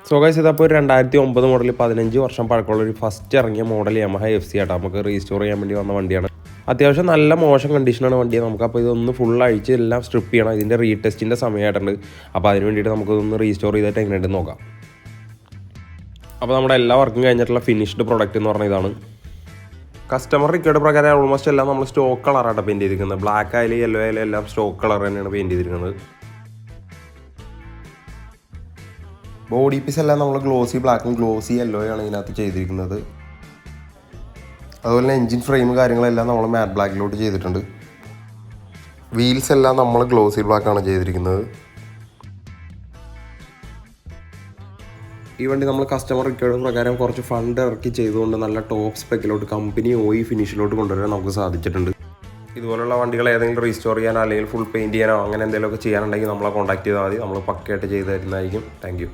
So guys ഇതപ്പോൾ ഒരു 2009 model 15 വർഷം പഴക്കമുള്ള ഒരു ഫസ്റ്റ് ഇറങ്ങിയ മോഡൽ യമഹ FC ആട്ടോ. നമുക്ക് റീസ്റ്റോർ ചെയ്യാൻ വേണ്ടി വന്ന വണ്ടിയാണ്. അത്യാവശ്യം നല്ല മോശം കണ്ടീഷനാണ് വണ്ടി. നമുക്കപ്പോൾ ഇതൊന്ന് ഫുൾ അഴിച്ച് എല്ലാം സ്ട്രിപ്പ് ചെയ്യണം. ഇതിൻ്റെ റീടെസ്റ്റിൻ്റെ സമയമായിട്ടുണ്ട്. അപ്പോൾ അതിന് വേണ്ടിയിട്ട് നമുക്കിതൊന്ന് റീസ്റ്റോർ ചെയ്തിട്ട് എങ്ങനെയുണ്ടെന്ന് നോക്കാം. അപ്പോൾ നമ്മുടെ എല്ലാ വർക്കും കഴിഞ്ഞിട്ടുള്ള ഫിനിഷ്ഡ് പ്രൊഡക്റ്റ് എന്ന് പറഞ്ഞ ഇതാണ്. കസ്റ്റമർ റിക്വയർഡ് പ്രകാരം ഓൾമോസ്റ്റ് എല്ലാം നമ്മൾ സ്റ്റോക്ക് കളറാണ് പെയിൻറ്റ് ചെയ്തിരിക്കുന്നത്. ബ്ലാക്ക് ആയാലും യെല്ലോ ആയാലും എല്ലാം സ്റ്റോക്ക് കളർ തന്നെയാണ് പെയിൻറ്റ് ചെയ്തിരിക്കുന്നത്. ബോഡി പീസ് എല്ലാം നമ്മൾ ഗ്ലോസി ബ്ലാക്കും ഗ്ലോസി യെല്ലോയാണ് ഇതിനകത്ത് ചെയ്തിരിക്കുന്നത്. അതുപോലെ തന്നെ എൻജിൻ ഫ്രെയിം കാര്യങ്ങളെല്ലാം നമ്മൾ മാറ്റ് ബ്ലാക്കിലോട്ട് ചെയ്തിട്ടുണ്ട്. വീൽസ് എല്ലാം നമ്മൾ ഗ്ലോസി ബ്ലാക്കാണ് ചെയ്തിരിക്കുന്നത്. ഈ വണ്ടി നമ്മൾ കസ്റ്റമർ റിക്വയർഡ് പ്രകാരം കുറച്ച് ഫണ്ട് ഇറക്കി ചെയ്തുകൊണ്ട് നല്ല ടോപ്പ് സ്പെക്കിലോട്ട് കമ്പനി OE ഫിനിഷിലോട്ട് കൊണ്ടുവരാൻ നമുക്ക് സാധിച്ചിട്ടുണ്ട്. ഇതുപോലുള്ള വണ്ടികൾ ഏതെങ്കിലും റീസ്റ്റോർ ചെയ്യാനോ അല്ലെങ്കിൽ ഫുൾ പെയിൻറ്റ് ചെയ്യാനോ അങ്ങനെ എന്തെങ്കിലുമൊക്കെ ചെയ്യാനുണ്ടെങ്കിൽ നമ്മളെ കോൺടാക്ട് ചെയ്താൽ മതി. നമ്മൾ പക്കയായിട്ട് ചെയ്ത് തരുന്നതായിരിക്കും. Thank you.